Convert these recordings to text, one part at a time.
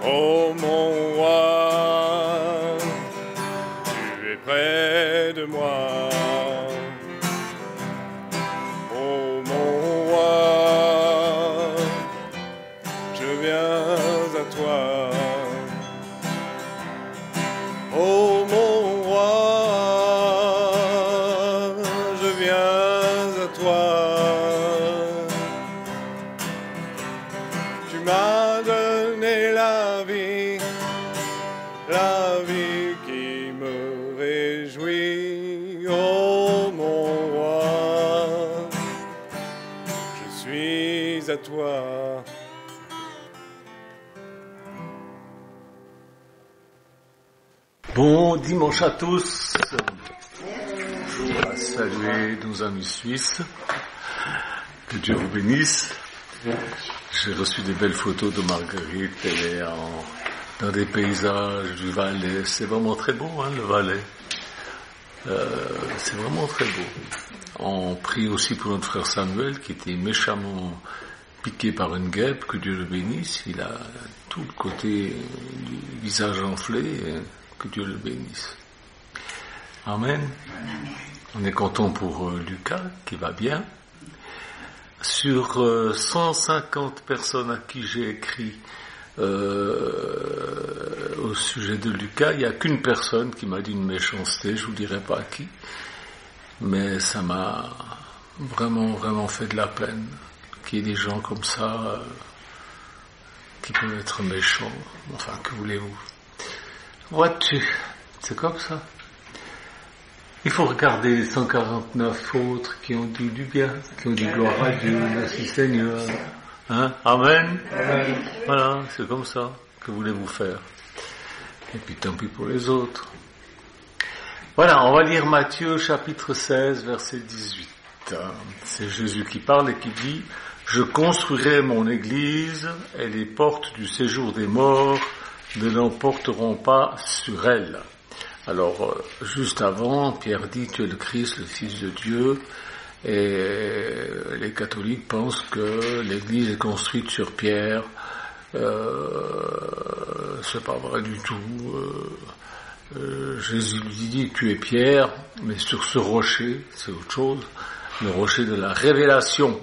Oh mon roi, tu es près de moi. Oh mon roi, je viens à toi. Oh mon roi, je viens à toi. Tu m'as donné la vie qui me réjouit. Oh mon roi, je suis à toi. Bon dimanche à tous. Je voudrais saluer nos amis suisses. Que Dieu vous bénisse. J'ai reçu des belles photos de Marguerite. Elle est dans des paysages du Valais. C'est vraiment très beau, le Valais. C'est vraiment très beau. On prie aussi pour notre frère Samuel qui était méchamment piqué par une guêpe. Que Dieu le bénisse. Il a tout le côté du visage enflé. Que Dieu le bénisse. Amen. On est content pour Lucas qui va bien. Sur 150 personnes à qui j'ai écrit au sujet de Lucas, il n'y a qu'une personne qui m'a dit une méchanceté, je vous dirai pas à qui, mais ça m'a vraiment fait de la peine qu'il y ait des gens comme ça qui peuvent être méchants. Enfin, que voulez-vous? Vois-tu, c'est comme ça. Il faut regarder les 149 autres qui ont dit du bien, qui ont dit gloire à Dieu, merci Seigneur. Amen. Amen. Voilà, c'est comme ça. Que voulez-vous faire? Et puis tant pis pour les autres. Voilà, on va lire Matthieu chapitre 16, verset 18. C'est Jésus qui parle et qui dit « Je construirai mon église et les portes du séjour des morts ne l'emporteront pas sur elle. » Alors, juste avant, Pierre dit « Tu es le Christ, le Fils de Dieu ». Et les catholiques pensent que l'église est construite sur Pierre. C'est pas vrai du tout. Jésus lui dit « Tu es Pierre », mais sur ce rocher, c'est autre chose, le rocher de la révélation.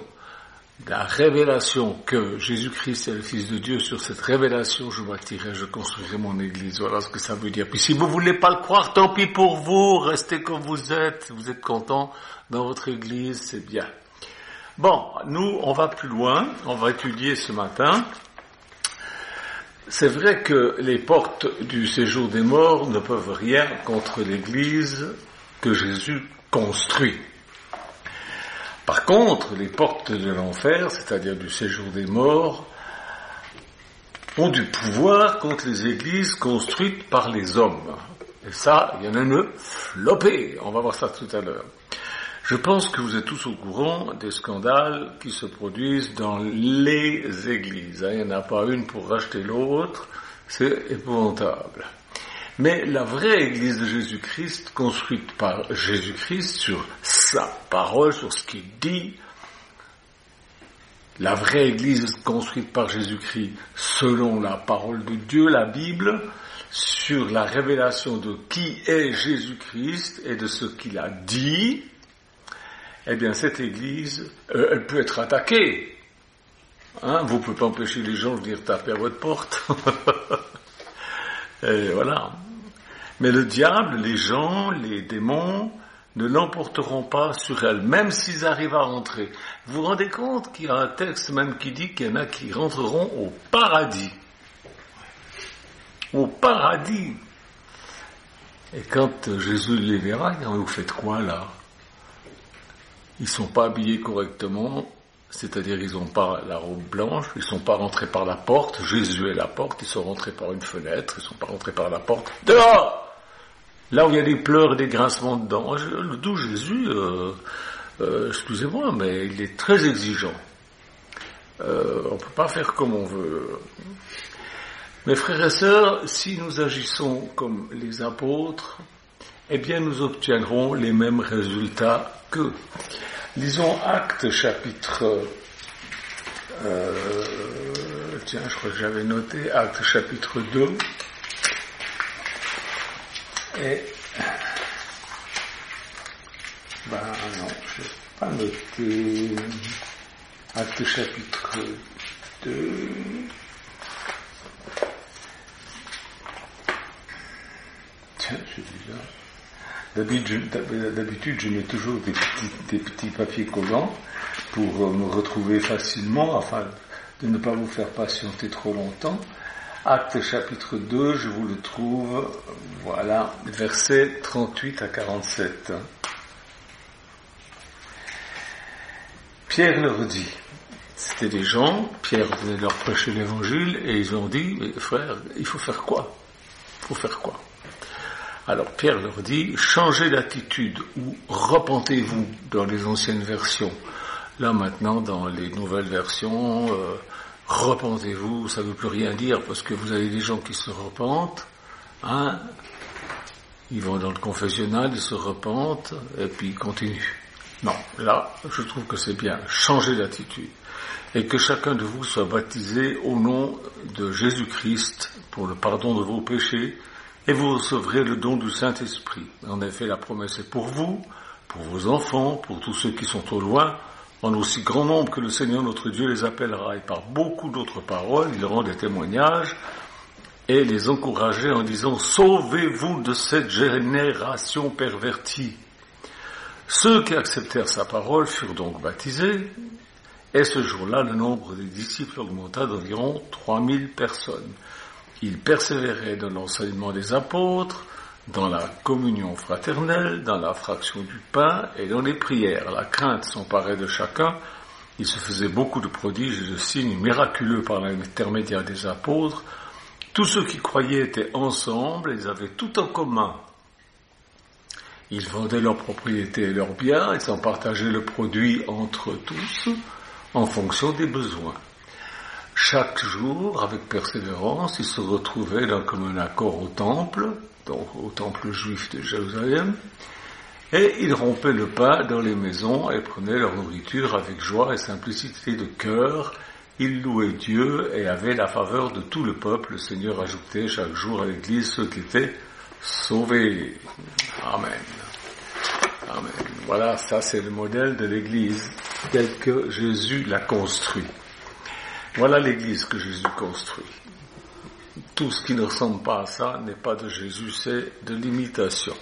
La révélation que Jésus-Christ est le Fils de Dieu, sur cette révélation, je bâtirai, je construirai mon église. Voilà ce que ça veut dire. Puis si vous voulez pas le croire, tant pis pour vous, restez comme vous êtes content dans votre église, c'est bien. Bon, nous, on va plus loin, on va étudier ce matin. C'est vrai que les portes du séjour des morts ne peuvent rien contre l'église que Jésus construit. Par contre, les portes de l'enfer, c'est-à-dire du séjour des morts, ont du pouvoir contre les églises construites par les hommes. Et ça, il y en a une flopée. On va voir ça tout à l'heure. Je pense que vous êtes tous au courant des scandales qui se produisent dans les églises. Il n'y en a pas une pour racheter l'autre. C'est épouvantable. Mais la vraie Église de Jésus-Christ, construite par Jésus-Christ sur sa parole, sur ce qu'il dit, la vraie Église construite par Jésus-Christ selon la parole de Dieu, la Bible, sur la révélation de qui est Jésus-Christ et de ce qu'il a dit, eh bien cette Église, elle peut être attaquée. Vous ne pouvez pas empêcher les gens de venir taper à votre porte. Et voilà. Mais le diable, les gens, les démons, ne l'emporteront pas sur elle, même s'ils arrivent à rentrer. Vous vous rendez compte qu'il y a un texte même qui dit qu'il y en a qui rentreront au paradis. Au paradis. Et quand Jésus les verra, il dit, vous faites quoi là? Ils sont pas habillés correctement, c'est-à-dire ils n'ont pas la robe blanche, ils sont pas rentrés par la porte, Jésus est la porte, ils sont rentrés par une fenêtre, ils sont pas rentrés par la porte, dehors! Là où il y a des pleurs et des grincements de dents. Le doux Jésus, excusez-moi, mais il est très exigeant. On peut pas faire comme on veut. Mes frères et sœurs, si nous agissons comme les apôtres, eh bien nous obtiendrons les mêmes résultats qu'eux. Lisons Actes chapitre tiens, je crois que j'avais noté Actes chapitre 2. Et non, je n'ai pas noté Actes chapitre 2. Tiens, je dis là. D'habitude, je mets toujours des petits papiers collants pour me retrouver facilement, afin de ne pas vous faire patienter trop longtemps. Actes chapitre 2, je vous le trouve, voilà, versets 38 à 47. Pierre leur dit, c'était des gens, Pierre venait de leur prêcher l'évangile, et ils ont dit, mais frère, il faut faire quoi? Il faut faire quoi? Alors Pierre leur dit, changez d'attitude ou repentez-vous dans les anciennes versions. Là maintenant, dans les nouvelles versions, repentez-vous, ça ne veut plus rien dire parce que vous avez des gens qui se repentent, hein, ils vont dans le confessionnal, ils se repentent et puis ils continuent. Non, là, je trouve que c'est bien, changez d'attitude et que chacun de vous soit baptisé au nom de Jésus-Christ pour le pardon de vos péchés. Et vous recevrez le don du Saint-Esprit. En effet, la promesse est pour vous, pour vos enfants, pour tous ceux qui sont au loin, en aussi grand nombre que le Seigneur notre Dieu les appellera. Et par beaucoup d'autres paroles, il rend des témoignages et les encourageait en disant « Sauvez-vous de cette génération pervertie ». Ceux qui acceptèrent sa parole furent donc baptisés, et ce jour-là, le nombre des disciples augmenta d'environ 3000 personnes. Ils persévéraient dans l'enseignement des apôtres, dans la communion fraternelle, dans la fraction du pain et dans les prières. La crainte s'emparait de chacun. Il se faisait beaucoup de prodiges et de signes miraculeux par l'intermédiaire des apôtres. Tous ceux qui croyaient étaient ensemble, ils avaient tout en commun. Ils vendaient leurs propriétés et leurs biens, ils en partageaient le produit entre tous, en fonction des besoins. Chaque jour, avec persévérance, ils se retrouvaient d'un commun accord au temple, donc au temple juif de Jérusalem, et ils rompaient le pain dans les maisons et prenaient leur nourriture avec joie et simplicité de cœur. Ils louaient Dieu et avaient la faveur de tout le peuple. Le Seigneur ajoutait chaque jour à l'Église ceux qui étaient sauvés. Amen. Amen. Voilà, ça c'est le modèle de l'Église tel que Jésus l'a construit. Voilà l'Église que Jésus construit. Tout ce qui ne ressemble pas à ça n'est pas de Jésus, c'est de l'imitation.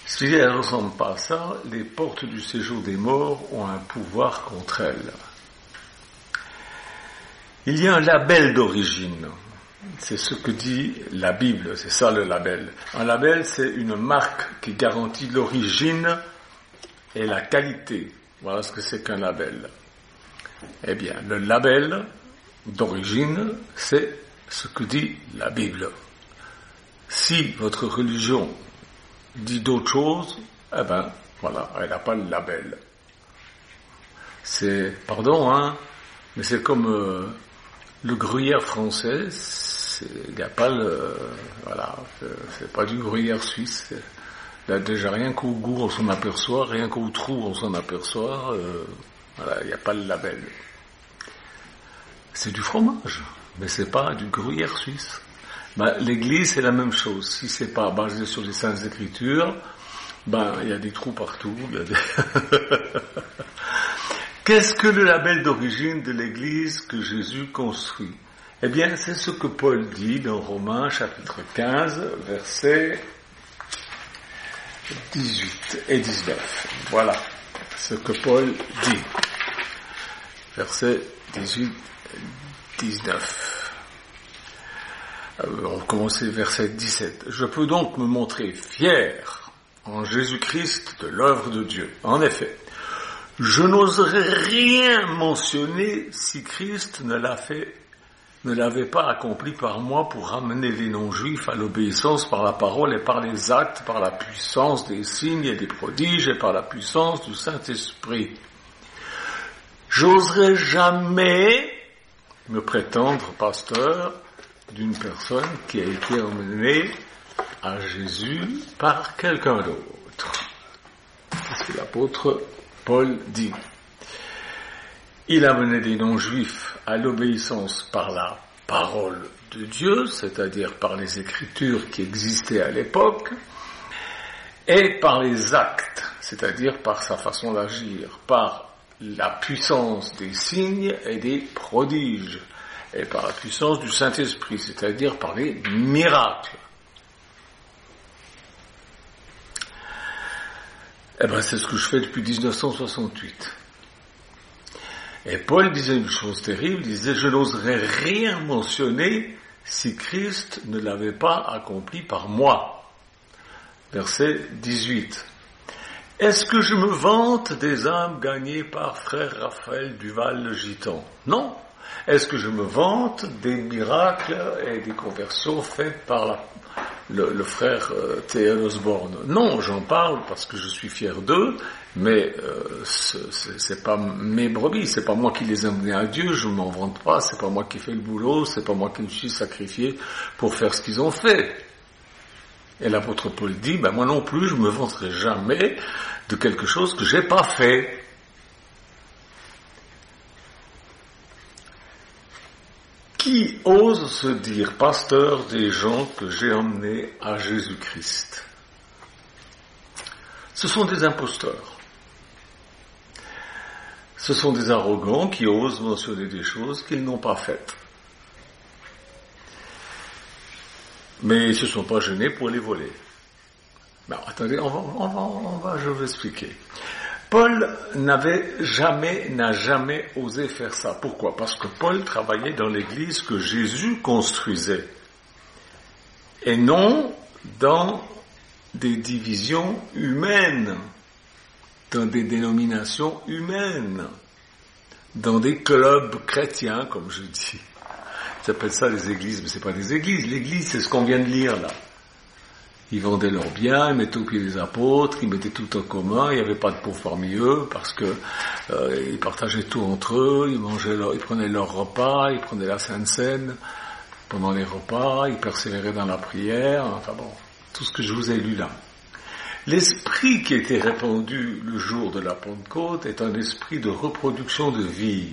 Si elle ne ressemble pas à ça, les portes du séjour des morts ont un pouvoir contre elle. Il y a un label d'origine. C'est ce que dit la Bible, c'est ça le label. Un label, c'est une marque qui garantit l'origine et la qualité. Voilà ce que c'est qu'un label. Eh bien, le label d'origine, c'est ce que dit la Bible. Si votre religion dit d'autres choses, eh ben, voilà, elle n'a pas le label. C'est, pardon, hein, mais c'est comme le gruyère français, il n'y a pas le, voilà, c'est pas du gruyère suisse. Là, déjà, rien qu'au goût, on s'en aperçoit, rien qu'au trou, on s'en aperçoit, voilà, il n'y a pas le label. C'est du fromage, mais c'est pas du gruyère suisse. Ben, l'Église, c'est la même chose. Si c'est pas basé sur les Saintes Écritures, ben, il y a des trous partout. Qu'est-ce que le label d'origine de l'Église que Jésus construit? Eh bien, c'est ce que Paul dit dans Romains, chapitre 15, versets 18 et 19. Voilà ce que Paul dit. Versets 18 19. On commence verset 17. Je peux donc me montrer fier en Jésus-Christ de l'œuvre de Dieu. En effet, je n'oserais rien mentionner si Christ ne l'avait pas accompli par moi pour ramener les non-juifs à l'obéissance par la parole et par les actes, par la puissance des signes et des prodiges et par la puissance du Saint-Esprit. J'oserais jamais me prétendre pasteur d'une personne qui a été emmenée à Jésus par quelqu'un d'autre. C'est ce que l'apôtre Paul dit. Il a mené les non-juifs à l'obéissance par la parole de Dieu, c'est-à-dire par les écritures qui existaient à l'époque, et par les actes, c'est-à-dire par sa façon d'agir, par la puissance des signes et des prodiges, et par la puissance du Saint-Esprit, c'est-à-dire par les miracles. Eh bien, c'est ce que je fais depuis 1968. Et Paul disait une chose terrible, il disait « Je n'oserais rien mentionner si Christ ne l'avait pas accompli par moi. » Verset 18. « Est-ce que je me vante des âmes gagnées par frère Raphaël Duval le Gitan ? Non. Est-ce que je me vante des miracles et des conversions faites par le frère T.L. Osborne ? Non, j'en parle parce que je suis fier d'eux, mais c'est pas mes brebis, c'est pas moi qui les ai amenés à Dieu, je m'en vante pas, c'est pas moi qui fais le boulot, c'est pas moi qui me suis sacrifié pour faire ce qu'ils ont fait. Et l'apôtre Paul dit, moi non plus, je me vanterai jamais de quelque chose que j'ai pas fait. Qui ose se dire pasteur des gens que j'ai emmenés à Jésus-Christ ? Ce sont des imposteurs. Ce sont des arrogants qui osent mentionner des choses qu'ils n'ont pas faites. Mais ils ne se sont pas gênés pour les voler. Attendez, je vais expliquer. Paul n'a jamais osé faire ça. Pourquoi ? Parce que Paul travaillait dans l'église que Jésus construisait. Et non dans des divisions humaines, dans des dénominations humaines, dans des clubs chrétiens, comme je dis. J'appelle ça des églises, mais c'est pas des églises. L'église, c'est ce qu'on vient de lire là. Ils vendaient leurs biens, ils mettaient au pied des apôtres, ils mettaient tout en commun, il n'y avait pas de pauvres parmi eux, parce que ils partageaient tout entre eux, ils prenaient leur repas, ils prenaient la Sainte Seine pendant les repas, ils persévéraient dans la prière, tout ce que je vous ai lu là. L'esprit qui était répandu le jour de la Pentecôte est un esprit de reproduction de vie.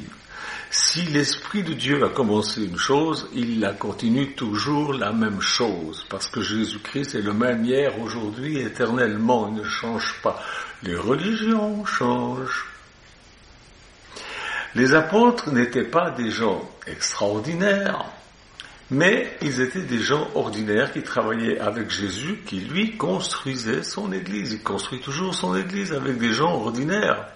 Si l'Esprit de Dieu a commencé une chose, il la continue toujours la même chose, parce que Jésus-Christ est le même hier, aujourd'hui, éternellement, il ne change pas. Les religions changent. Les apôtres n'étaient pas des gens extraordinaires, mais ils étaient des gens ordinaires qui travaillaient avec Jésus, qui lui construisait son Église. Il construit toujours son Église avec des gens ordinaires.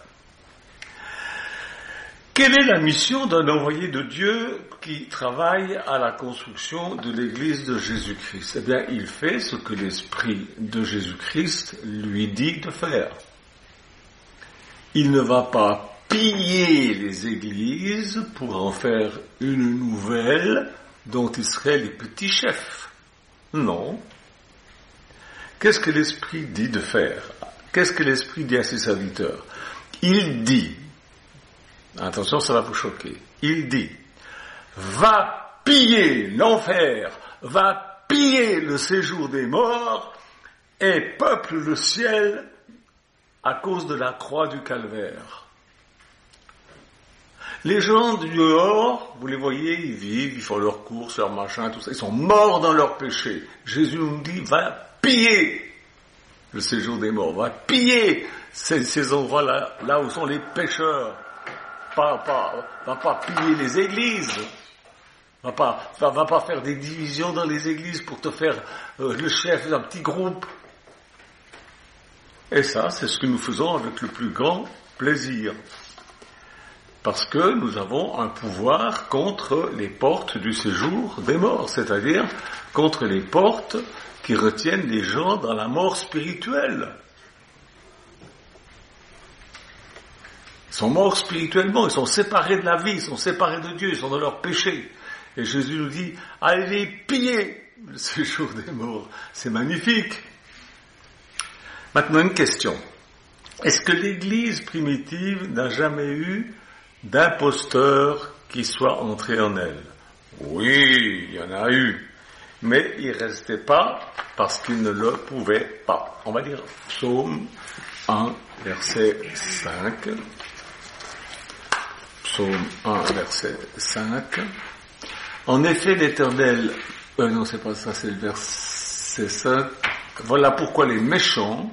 Quelle est la mission d'un envoyé de Dieu qui travaille à la construction de l'Église de Jésus-Christ ? Eh bien, il fait ce que l'Esprit de Jésus-Christ lui dit de faire. Il ne va pas piller les églises pour en faire une nouvelle dont ils seraient les petits chefs. Non. Qu'est-ce que l'Esprit dit de faire ? Qu'est-ce que l'Esprit dit à ses serviteurs ? Il dit, attention, ça va vous choquer. Il dit, va piller l'enfer, va piller le séjour des morts et peuple le ciel à cause de la croix du calvaire. Les gens du dehors, vous les voyez, ils vivent, ils font leurs courses, leurs machins, tout ça. Ils sont morts dans leurs péchés. Jésus nous dit, va piller le séjour des morts, va piller ces endroits-là, là où sont les pécheurs. Va pas piller les églises. Va pas faire des divisions dans les églises pour te faire le chef d'un petit groupe. Et ça, c'est ce que nous faisons avec le plus grand plaisir. Parce que nous avons un pouvoir contre les portes du séjour des morts, c'est-à-dire contre les portes qui retiennent les gens dans la mort spirituelle. Ils sont morts spirituellement, ils sont séparés de la vie, ils sont séparés de Dieu, ils sont dans leur péché. Et Jésus nous dit, allez piller le séjour des morts. C'est magnifique. Maintenant, une question. Est-ce que l'Église primitive n'a jamais eu d'imposteurs qui soient entrés en elle? Oui, il y en a eu. Mais ils ne restaient pas parce qu'ils ne le pouvaient pas. On va dire Psaume 1, verset 5. psaume 1, verset 5. En effet, l'Éternel... non, c'est pas ça, c'est le verset 5. Voilà pourquoi les méchants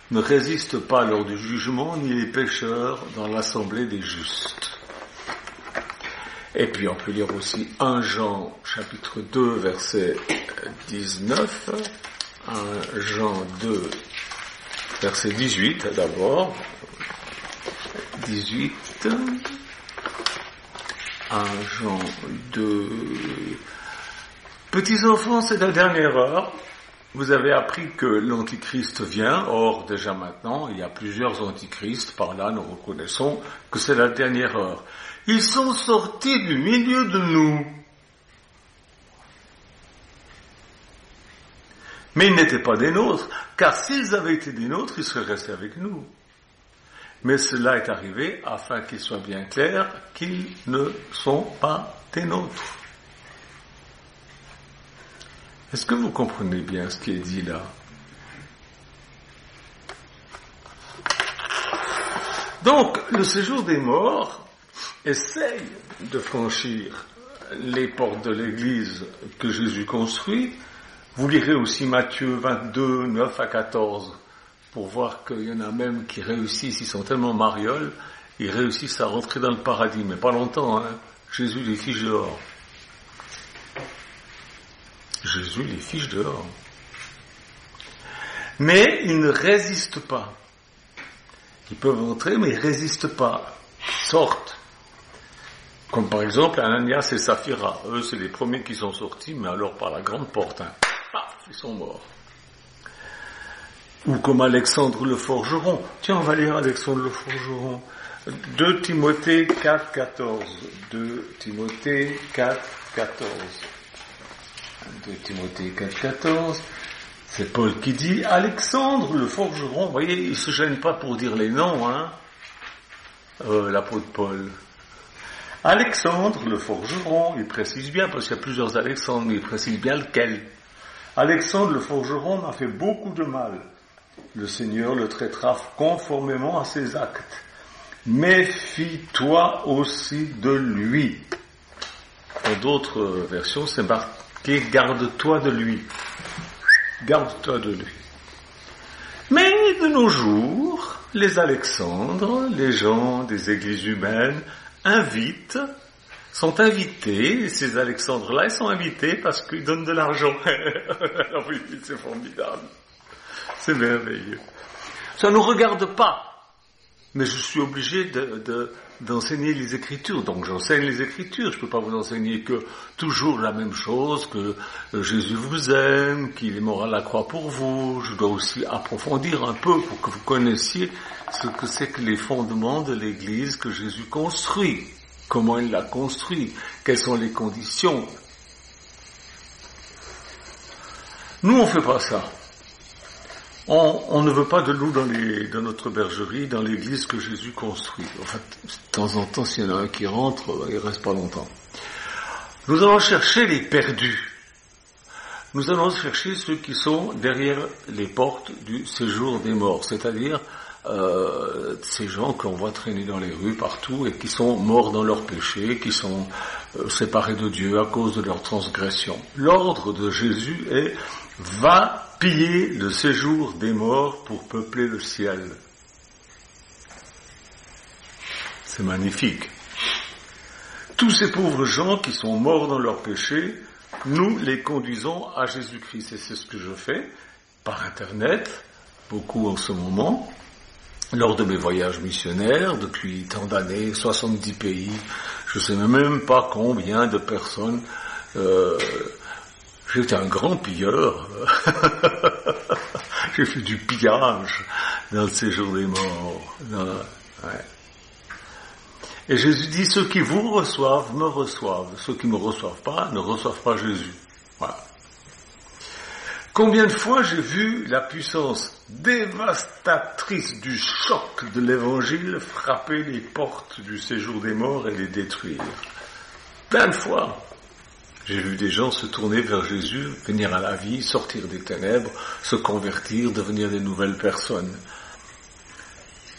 ne résistent pas lors du jugement, ni les pécheurs dans l'assemblée des justes. Et puis on peut lire aussi 1 Jean chapitre 2 verset 19, 1 Jean 2 verset 18 d'abord, 18, 1 Jean 2, petits enfants, c'est la dernière heure. Vous avez appris que l'Antichrist vient, or déjà maintenant, il y a plusieurs Antichrists, par là nous reconnaissons que c'est la dernière heure. Ils sont sortis du milieu de nous. Mais ils n'étaient pas des nôtres, car s'ils avaient été des nôtres, ils seraient restés avec nous. Mais cela est arrivé afin qu'il soit bien clair qu'ils ne sont pas des nôtres. Est-ce que vous comprenez bien ce qui est dit là? Donc, le séjour des morts essaye de franchir les portes de l'Église que Jésus construit. Vous lirez aussi Matthieu 22, 9 à 14, pour voir qu'il y en a même qui réussissent, ils sont tellement marioles, ils réussissent à rentrer dans le paradis, mais pas longtemps, hein. Jésus les fiche dehors. Jésus les fiche dehors. Mais ils ne résistent pas. Ils peuvent entrer, mais ils ne résistent pas. Ils sortent. Comme par exemple Ananias et Saphira. Eux, c'est les premiers qui sont sortis, mais alors par la grande porte. Hein. Paf, ils sont morts. Ou comme Alexandre le forgeron. Tiens, on va lire Alexandre le forgeron. 2 Timothée 4, 14. 2 Timothée 4, 14. 2 Timothée 4, 14. C'est Paul qui dit, Alexandre le forgeron. Vous voyez, il ne se gêne pas pour dire les noms, hein. L'apôtre Paul. Alexandre le forgeron, il précise bien, parce qu'il y a plusieurs Alexandres, mais il précise bien lequel. Alexandre le forgeron m'a fait beaucoup de mal. Le Seigneur le traitera conformément à ses actes. Méfie-toi aussi de lui. Dans d'autres versions, c'est marqué « Garde-toi de lui ». Garde-toi de lui. Mais de nos jours, les Alexandres, les gens des églises humaines, sont invités, et ces Alexandres-là, ils sont invités parce qu'ils donnent de l'argent. Oui, c'est formidable. C'est merveilleux. Ça ne nous regarde pas. Mais je suis obligé d'enseigner les Écritures. Donc j'enseigne les Écritures. Je ne peux pas vous enseigner que toujours la même chose, que Jésus vous aime, qu'il est mort à la croix pour vous. Je dois aussi approfondir un peu pour que vous connaissiez ce que c'est que les fondements de l'Église que Jésus construit. Comment il l'a construit. Quelles sont les conditions. Nous, on ne fait pas ça. On ne veut pas de loup dans notre bergerie, dans l'église que Jésus construit. Enfin, de temps en temps, s'il y en a un qui rentre, il reste pas longtemps. Nous allons chercher les perdus. Nous allons chercher ceux qui sont derrière les portes du séjour des morts, c'est-à-dire ces gens qu'on voit traîner dans les rues partout et qui sont morts dans leurs péchés, qui sont séparés de Dieu à cause de leur transgression. L'ordre de Jésus est « Va piller le séjour des morts pour peupler le ciel ». C'est magnifique. Tous ces pauvres gens qui sont morts dans leurs péchés, nous les conduisons à Jésus-Christ. Et c'est ce que je fais par Internet, beaucoup en ce moment, lors de mes voyages missionnaires, depuis tant d'années, 70 pays, je ne sais même pas combien de personnes. J'étais un grand pilleur. J'ai fait du pillage dans le séjour des morts. Ouais. Et Jésus dit, ceux qui vous reçoivent, me reçoivent. Ceux qui ne me reçoivent pas, ne reçoivent pas Jésus. Voilà. Combien de fois j'ai vu la puissance dévastatrice du choc de l'évangile frapper les portes du séjour des morts et les détruire. Plein de fois. J'ai vu des gens se tourner vers Jésus, venir à la vie, sortir des ténèbres, se convertir, devenir des nouvelles personnes.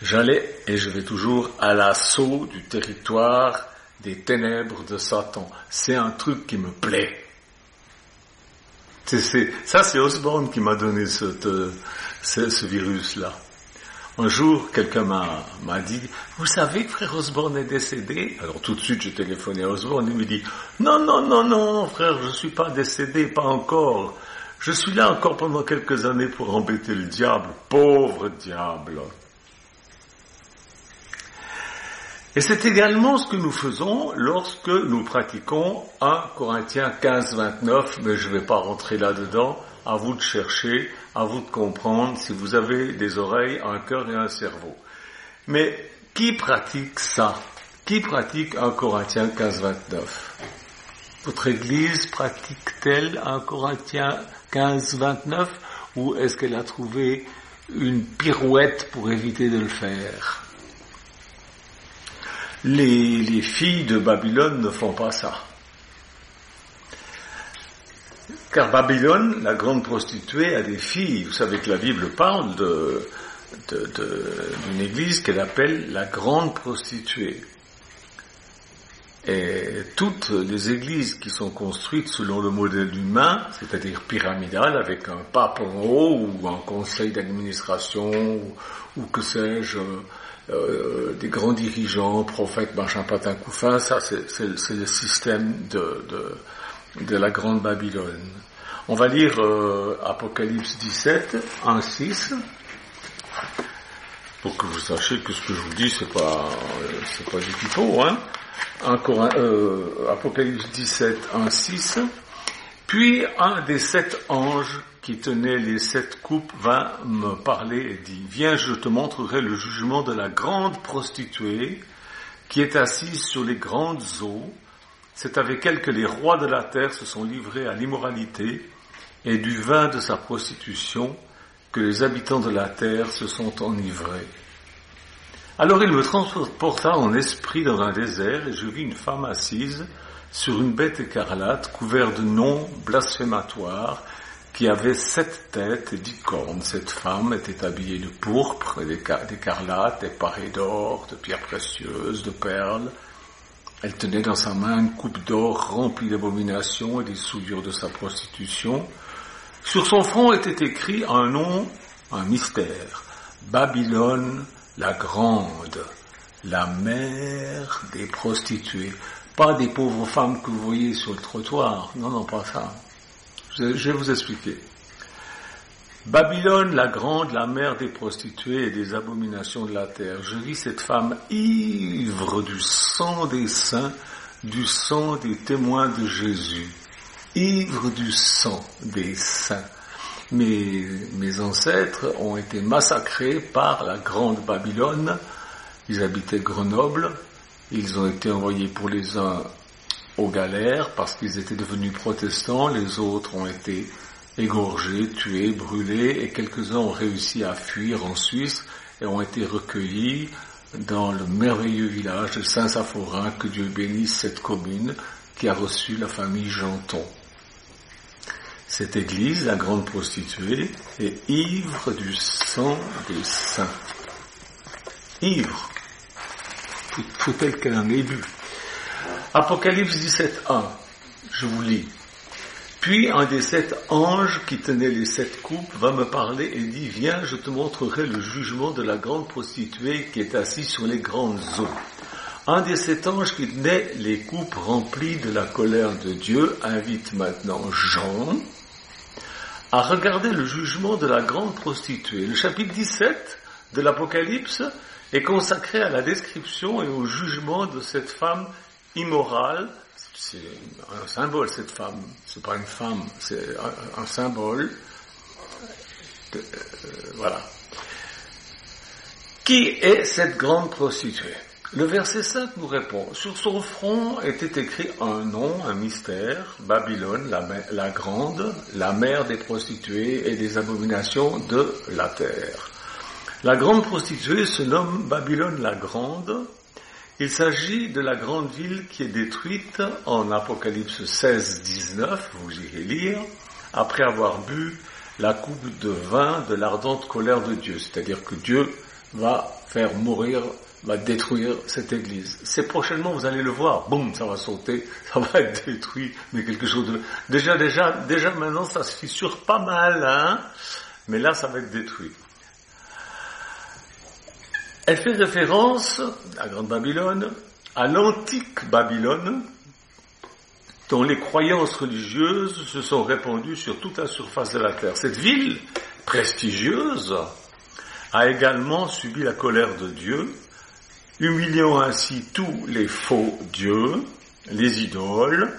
J'allais et je vais toujours à l'assaut du territoire des ténèbres de Satan. C'est un truc qui me plaît. C'est Osborne qui m'a donné ce virus-là. Un jour, quelqu'un m'a dit, vous savez que frère Osborne est décédé? Alors tout de suite, j'ai téléphoné à Osborne, il me dit, non, frère, je suis pas décédé, pas encore. Je suis là encore pendant quelques années pour embêter le diable, pauvre diable. Et c'est également ce que nous faisons lorsque nous pratiquons 1 Corinthiens 15, 29, mais je ne vais pas rentrer là-dedans, à vous de chercher, à vous de comprendre si vous avez des oreilles, un cœur et un cerveau. Mais qui pratique ça? Qui pratique 1 Corinthiens 15, 29? Votre Église pratique-t-elle 1 Corinthiens 15, 29 ou est-ce qu'elle a trouvé une pirouette pour éviter de le faire? Les filles de Babylone ne font pas ça. Car Babylone, la grande prostituée, a des filles. Vous savez que la Bible parle d'une église qu'elle appelle la grande prostituée. Et toutes les églises qui sont construites selon le modèle humain, c'est-à-dire pyramidales, avec un pape en haut, ou un conseil d'administration, ou que sais-je, des grands dirigeants, prophètes, machin, patin, couffin, ça c'est le système de la grande Babylone. On va lire Apocalypse 17, 1, 6, pour que vous sachiez que ce que je vous dis, c'est pas du pipeau, hein. Apocalypse 17, 1, 6. Puis un des 7 anges qui tenait les 7 coupes vint me parler et dit, viens, je te montrerai le jugement de la grande prostituée qui est assise sur les grandes eaux. C'est avec elle que les rois de la terre se sont livrés à l'immoralité et du vin de sa prostitution que les habitants de la terre se sont enivrés. Alors il me transporta en esprit dans un désert et je vis une femme assise sur une bête écarlate couverte de noms blasphématoires qui avait 7 têtes et 10 cornes. Cette femme était habillée de pourpre et d'écarlate et parée d'or, de pierres précieuses, de perles. Elle tenait dans sa main une coupe d'or remplie d'abominations et des souillures de sa prostitution. Sur son front était écrit un nom, un mystère. Babylone la grande, la mère des prostituées. Pas des pauvres femmes que vous voyez sur le trottoir. Non, pas ça. Je vais vous expliquer. Babylone la grande, la mère des prostituées et des abominations de la terre. Je vis cette femme ivre du sang des saints, du sang des témoins de Jésus. Ivre du sang des saints. Mes ancêtres ont été massacrés par la grande Babylone. Ils habitaient Grenoble. Ils ont été envoyés pour les uns aux galères parce qu'ils étaient devenus protestants. Les autres ont été égorgés, tués, brûlés et quelques-uns ont réussi à fuir en Suisse et ont été recueillis dans le merveilleux village de Saint-Saphorin. Que Dieu bénisse cette commune qui a reçu la famille Janton. Cette église, la grande prostituée, est ivre du sang des saints. Ivre. Faut-elle qu'elle en ait bu. Apocalypse 17.1, je vous lis. Puis un des 7 anges qui tenait les 7 coupes va me parler et dit, viens, je te montrerai le jugement de la grande prostituée qui est assise sur les grandes eaux. Un des 7 anges qui tenait les coupes remplies de la colère de Dieu invite maintenant Jean à regarder le jugement de la grande prostituée. Le chapitre 17 de l'Apocalypse est consacré à la description et au jugement de cette femme immorale. C'est un symbole, cette femme. C'est pas une femme, c'est un symbole. Voilà. Qui est cette grande prostituée? Le verset 5 nous répond, sur son front était écrit un nom, un mystère, Babylone, la grande, la mère des prostituées et des abominations de la terre. La grande prostituée se nomme Babylone la grande. Il s'agit de la grande ville qui est détruite en Apocalypse 16, 19, vous irez lire, après avoir bu la coupe de vin de l'ardente colère de Dieu. C'est-à-dire que Dieu va faire mourir, va détruire cette église. C'est prochainement, vous allez le voir, boum, ça va sauter, ça va être détruit, mais quelque chose de... Déjà maintenant, ça se fissure pas mal, hein, mais là, ça va être détruit. Elle fait référence, la Grande Babylone, à l'antique Babylone, dont les croyances religieuses se sont répandues sur toute la surface de la terre. Cette ville prestigieuse a également subi la colère de Dieu, humiliant ainsi tous les faux dieux, les idoles,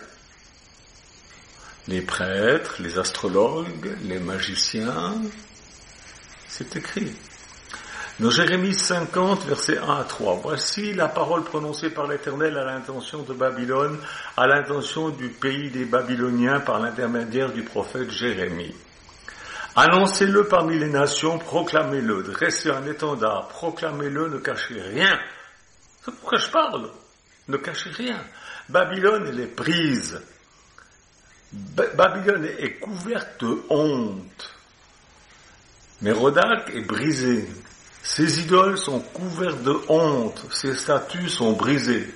les prêtres, les astrologues, les magiciens. C'est écrit. Dans Jérémie 50, versets 1 à 3, voici la parole prononcée par l'Éternel à l'intention de Babylone, à l'intention du pays des Babyloniens par l'intermédiaire du prophète Jérémie. Annoncez-le parmi les nations, proclamez-le, dressez un étendard, proclamez-le, ne cachez rien. C'est pourquoi je parle. Ne cachez rien. Babylone, elle est prise. Babylone est couverte de honte. Mérodach est brisé. Ses idoles sont couvertes de honte, ses statues sont brisées.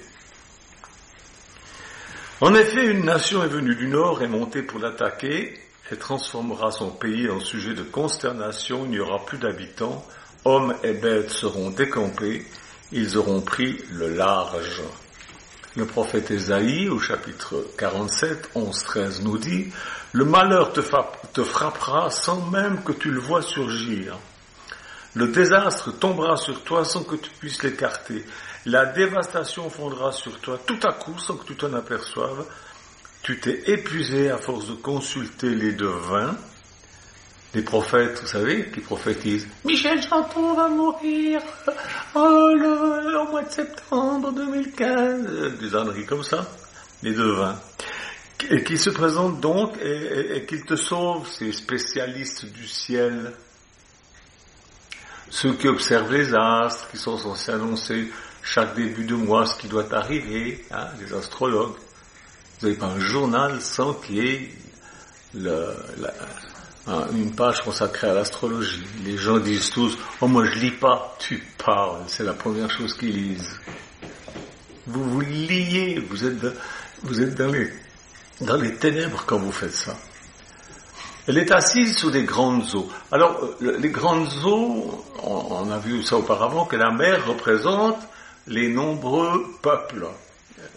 En effet, une nation est venue du nord et montée pour l'attaquer, elle transformera son pays en sujet de consternation, il n'y aura plus d'habitants, hommes et bêtes seront décampés, ils auront pris le large. Le prophète Ésaïe, au chapitre 47, 11-13, nous dit « Le malheur te frappera sans même que tu le vois surgir. Le désastre tombera sur toi sans que tu puisses l'écarter. La dévastation fondra sur toi tout à coup sans que tu t'en aperçoives. Tu t'es épuisé à force de consulter les devins. » Les prophètes, vous savez, qui prophétisent « Michel Janton va mourir au mois de septembre 2015 », des âneries comme ça, les devins. Et qui se présentent donc et qu'ils te sauvent, ces spécialistes du ciel. Ceux qui observent les astres, qui sont censés annoncer chaque début de mois ce qui doit arriver, hein, les astrologues. Vous n'avez pas un journal sans qu'il y ait une page consacrée à l'astrologie. Les gens disent tous « Oh, moi je lis pas ». Tu parles, c'est la première chose qu'ils lisent. Vous liez, vous êtes dans les ténèbres quand vous faites ça. Elle est assise sous des grandes eaux. Alors, les grandes eaux, on a vu ça auparavant, que la mer représente les nombreux peuples,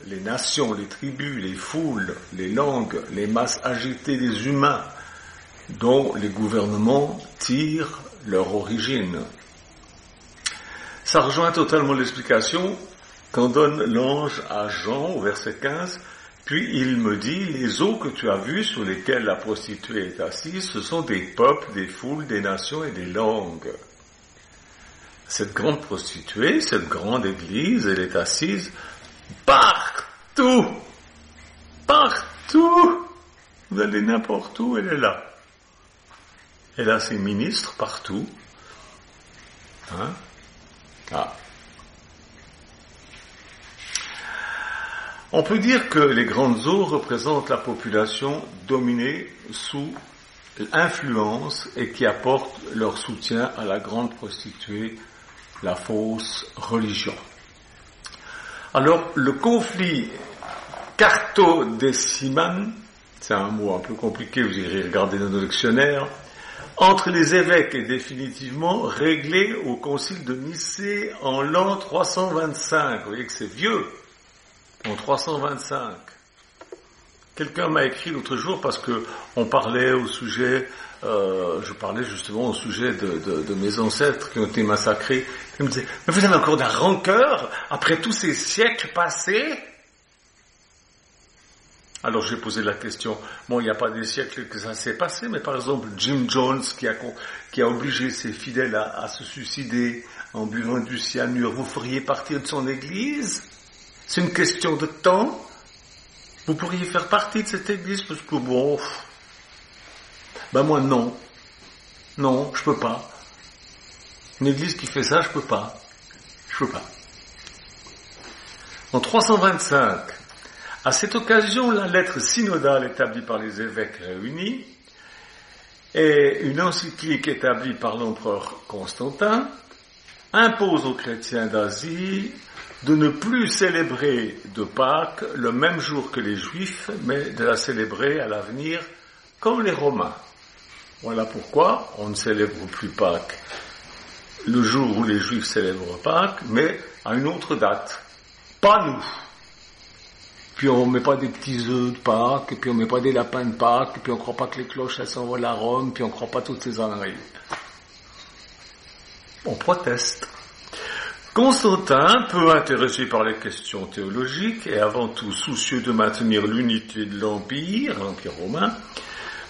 les nations, les tribus, les foules, les langues, les masses agitées des humains, dont les gouvernements tirent leur origine. Ça rejoint totalement l'explication qu'en donne l'ange à Jean, au verset 15, « Puis il me dit, les eaux que tu as vues sur lesquelles la prostituée est assise, ce sont des peuples, des foules, des nations et des langues. » Cette grande prostituée, cette grande église, elle est assise partout. Partout. Vous allez n'importe où, elle est là. Elle a ses ministres partout. Hein? Ah. On peut dire que les grandes eaux représentent la population dominée sous l'influence et qui apporte leur soutien à la grande prostituée, la fausse religion. Alors, le conflit cartodéciman, c'est un mot un peu compliqué, vous irez regarder dans nos dictionnaires, entre les évêques est définitivement réglé au concile de Nicée en l'an 325. Vous voyez que c'est vieux. En 325. Quelqu'un m'a écrit l'autre jour parce que on parlait au sujet, je parlais justement au sujet de mes ancêtres qui ont été massacrés. Il me disait, mais vous avez encore de la rancœur après tous ces siècles passés? Alors j'ai posé la question, bon, il n'y a pas des siècles que ça s'est passé, mais par exemple Jim Jones qui a obligé ses fidèles à se suicider en buvant du cyanure, vous feriez partir de son église? C'est une question de temps. Vous pourriez faire partie de cette église parce que bon, ben moi non, je peux pas. Une église qui fait ça, je peux pas. En 325, à cette occasion, la lettre synodale établie par les évêques réunis et une encyclique établie par l'empereur Constantin impose aux chrétiens d'Asie de ne plus célébrer de Pâques le même jour que les Juifs, mais de la célébrer à l'avenir comme les Romains. Voilà pourquoi on ne célèbre plus Pâques le jour où les Juifs célèbrent Pâques, mais à une autre date. Pas nous. Puis on met pas des petits œufs de Pâques, puis on met pas des lapins de Pâques, puis on croit pas que les cloches elles s'envolent à Rome, puis on croit pas toutes ces âneries. On proteste. Constantin, peu intéressé par les questions théologiques et avant tout soucieux de maintenir l'unité de l'Empire romain,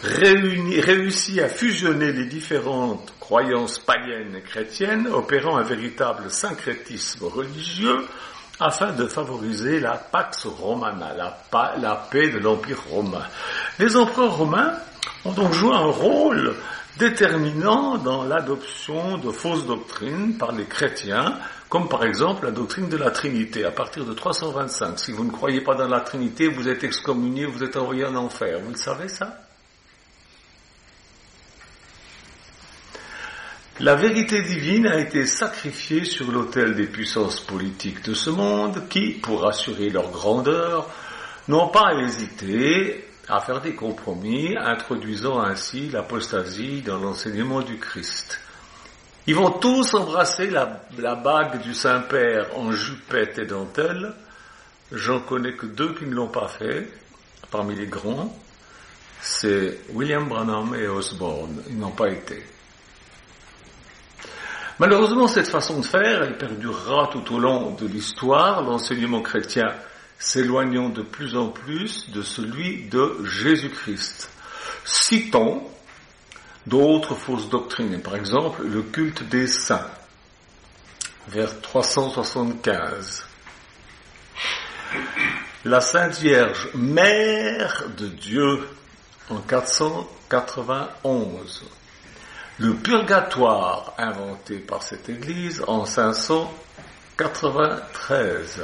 réussit à fusionner les différentes croyances païennes et chrétiennes, opérant un véritable syncrétisme religieux afin de favoriser la Pax Romana, la paix de l'Empire romain. Les empereurs romains ont donc joué un rôle déterminant dans l'adoption de fausses doctrines par les chrétiens, comme par exemple la doctrine de la Trinité. À partir de 325, si vous ne croyez pas dans la Trinité, vous êtes excommunié, vous êtes envoyé en enfer. Vous le savez ça ? La vérité divine a été sacrifiée sur l'autel des puissances politiques de ce monde qui, pour assurer leur grandeur, n'ont pas hésité à faire des compromis, introduisant ainsi l'apostasie dans l'enseignement du Christ. Ils vont tous embrasser la bague du Saint-Père en jupette et dentelle. J'en connais que 2 qui ne l'ont pas fait, parmi les grands. C'est William Branham et Osborne. Ils n'ont pas été. Malheureusement, cette façon de faire, elle perdurera tout au long de l'histoire, l'enseignement chrétien s'éloignant de plus en plus de celui de Jésus-Christ. Citons d'autres fausses doctrines, par exemple le culte des saints, vers 375. La Sainte Vierge, Mère de Dieu, en 491. Le purgatoire, inventé par cette Église, en 593.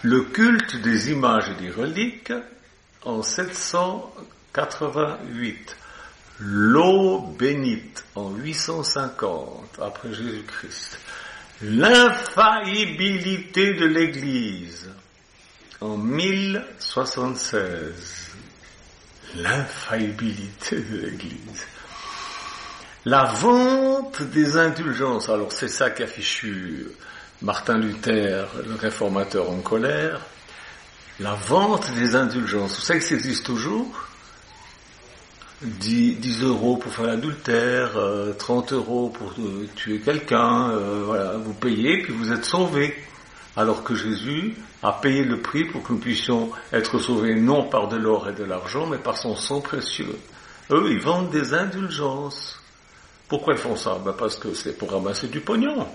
Le culte des images et des reliques, en 788. L'eau bénite, en 850, après Jésus-Christ. L'infaillibilité de l'Église, en 1076. L'infaillibilité de l'Église. La vente des indulgences, alors c'est ça qu'a fichu Martin Luther, le réformateur en colère. La vente des indulgences, vous savez que ça existe toujours ? 10 euros pour faire l'adultère, 30 euros pour tuer quelqu'un, voilà, vous payez puis vous êtes sauvés. Alors que Jésus a payé le prix pour que nous puissions être sauvés non par de l'or et de l'argent, mais par son sang précieux. Eux, ils vendent des indulgences. Pourquoi ils font ça ? Parce que c'est pour ramasser du pognon.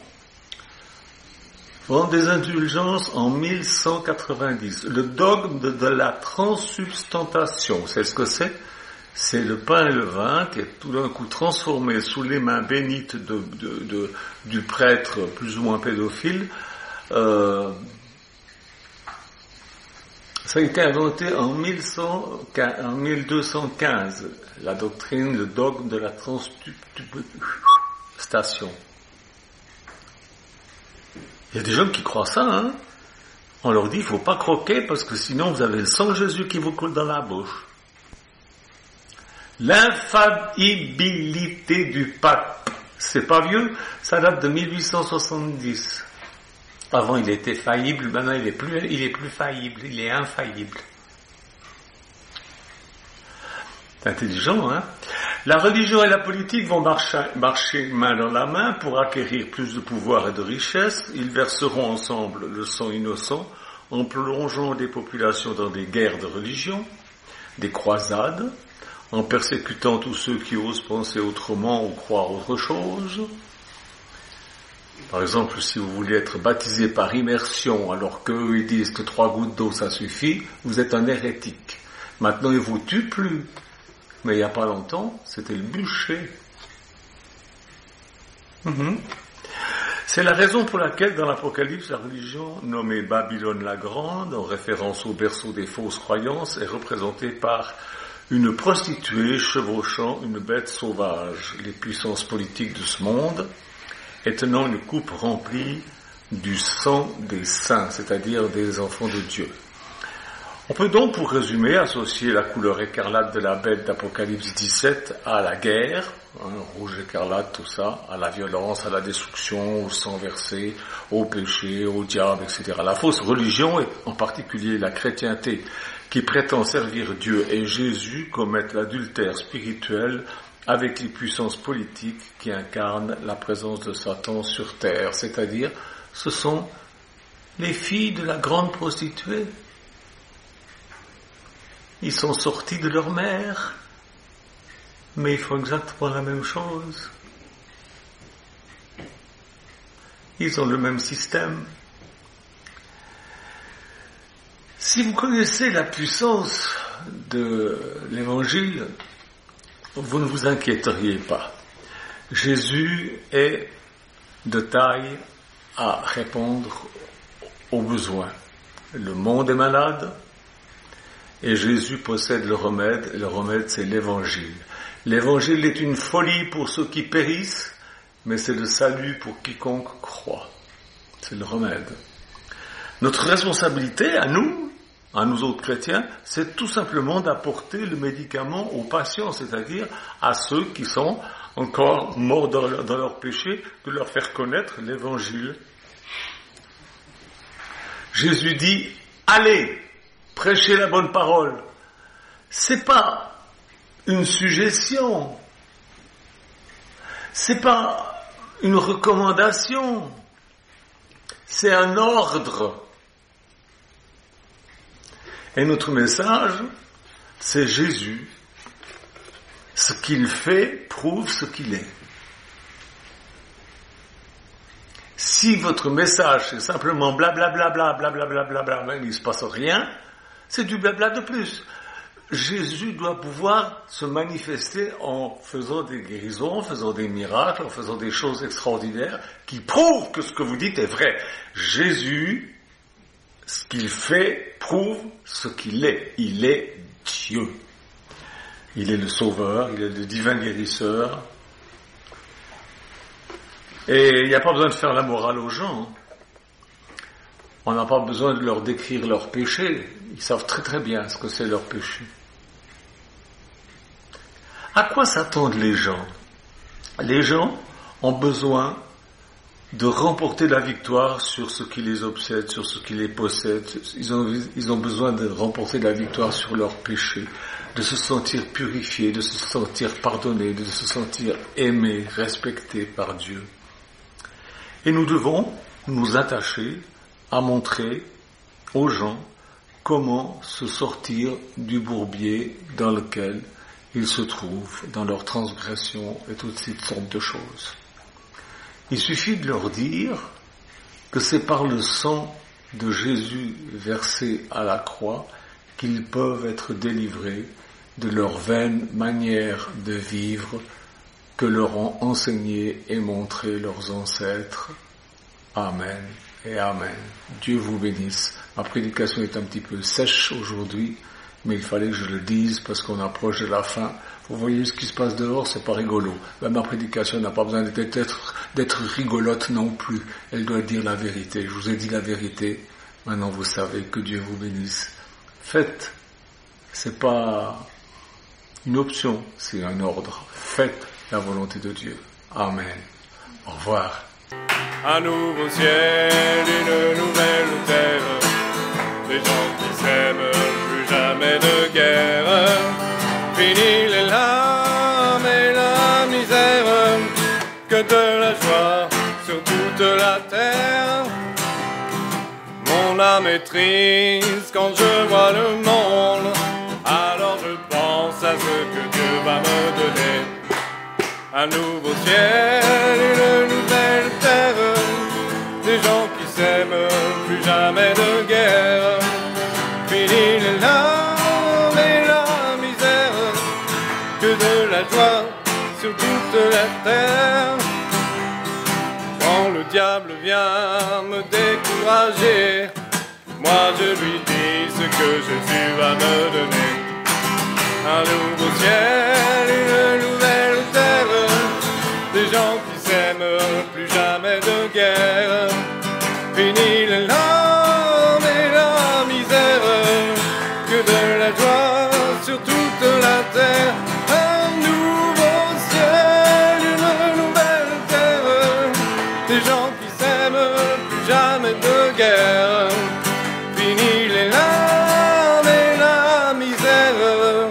Vendent des indulgences en 1190. Le dogme de la transsubstantation, c'est ce que c'est ? C'est le pain et le vin qui est tout d'un coup transformé sous les mains bénites du prêtre plus ou moins pédophile. Ça a été inventé en 1215, la doctrine, le dogme de la transsubstantation. Il y a des gens qui croient ça, hein. On leur dit, il faut pas croquer parce que sinon vous avez le sang de Jésus qui vous coule dans la bouche. L'infaillibilité du pape, c'est pas vieux, ça date de 1870. Avant il était faillible, maintenant il est plus faillible, il est infaillible. C'est intelligent, hein? La religion et la politique vont marcher main dans la main pour acquérir plus de pouvoir et de richesse. Ils verseront ensemble le sang innocent en plongeant des populations dans des guerres de religion, des croisades, en persécutant tous ceux qui osent penser autrement ou croire autre chose. Par exemple, si vous voulez être baptisé par immersion alors qu'eux ils disent que 3 gouttes d'eau ça suffit, vous êtes un hérétique. Maintenant ils vous tuent plus. Mais il n'y a pas longtemps, c'était le bûcher. C'est la raison pour laquelle dans l'Apocalypse, la religion nommée Babylone la Grande, en référence au berceau des fausses croyances, est représentée par une prostituée chevauchant une bête sauvage. Les puissances politiques de ce monde et tenant une coupe remplie du sang des saints, c'est-à-dire des enfants de Dieu. On peut donc, pour résumer, associer la couleur écarlate de la bête d'Apocalypse 17 à la guerre, rouge écarlate, tout ça, à la violence, à la destruction, au sang versé, au péché, au diable, etc. La fausse religion, et en particulier la chrétienté, qui prétend servir Dieu et Jésus, commettent l'adultère spirituel avec les puissances politiques qui incarnent la présence de Satan sur terre, c'est-à-dire, ce sont les filles de la grande prostituée. Ils sont sortis de leur mère, mais ils font exactement la même chose. Ils ont le même système. Si vous connaissez la puissance de l'Évangile, vous ne vous inquiéteriez pas. Jésus est de taille à répondre aux besoins. Le monde est malade, et Jésus possède le remède, et le remède c'est l'Évangile. L'Évangile est une folie pour ceux qui périssent, mais c'est le salut pour quiconque croit. C'est le remède. Notre responsabilité à nous autres chrétiens, c'est tout simplement d'apporter le médicament aux patients, c'est-à-dire à ceux qui sont encore morts dans leur péché, de leur faire connaître l'Évangile. Jésus dit, allez, prêchez la bonne parole. C'est pas une suggestion. C'est pas une recommandation. C'est un ordre. Et notre message, c'est Jésus. Ce qu'il fait prouve ce qu'il est. Si votre message c'est simplement blablabla, blablabla, mais il ne se passe rien, c'est du blabla de plus. Jésus doit pouvoir se manifester en faisant des guérisons, en faisant des miracles, en faisant des choses extraordinaires qui prouvent que ce que vous dites est vrai. Jésus, ce qu'il fait, prouve ce qu'il est. Il est Dieu. Il est le Sauveur, il est le divin guérisseur. Et il n'y a pas besoin de faire la morale aux gens. On n'a pas besoin de leur décrire leurs péchés. Ils savent très très bien ce que c'est leur péché. À quoi s'attendent les gens? Les gens ont besoin de remporter la victoire sur ce qui les obsède, sur ce qui les possède. Ils ont besoin de remporter la victoire sur leurs péchés, de se sentir purifiés, de se sentir pardonnés, de se sentir aimés, respectés par Dieu. Et nous devons nous attacher à montrer aux gens comment se sortir du bourbier dans lequel ils se trouvent, dans leur transgression et toutes ces sortes de choses. Il suffit de leur dire que c'est par le sang de Jésus versé à la croix qu'ils peuvent être délivrés de leur vaine manière de vivre que leur ont enseigné et montré leurs ancêtres. Amen et Amen. Dieu vous bénisse. Ma prédication est un petit peu sèche aujourd'hui, mais il fallait que je le dise parce qu'on approche de la fin. Vous voyez ce qui se passe dehors, c'est pas rigolo. Ben, ma prédication n'a pas besoin d'être rigolote non plus. Elle doit dire la vérité. Je vous ai dit la vérité. Maintenant vous savez. Que Dieu vous bénisse. Faites. C'est pas une option, c'est un ordre. Faites la volonté de Dieu. Amen. Au revoir. Un nouveau ciel, une nouvelle terre, des gens qui s'aiment, plus jamais de guerre. Fini les larmes et la misère, que de la joie sur toute la terre. Mon âme est triste quand je vois le monde, alors je pense à ce que Dieu va me donner. Un nouveau ciel, une nouvelle terre, des gens qui s'aiment, plus jamais de guerre. Fini les larmes et la misère, que de la joie sur toute la terre. Quand le diable vient me décourager, moi je lui dis ce que Jésus va me donner. Un nouveau ciel, une nouvelle terre, des gens qui s'aiment, plus jamais des gens qui s'aiment, plus jamais de guerre. Fini les larmes et la misère,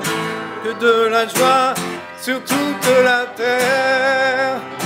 que de la joie sur toute la terre.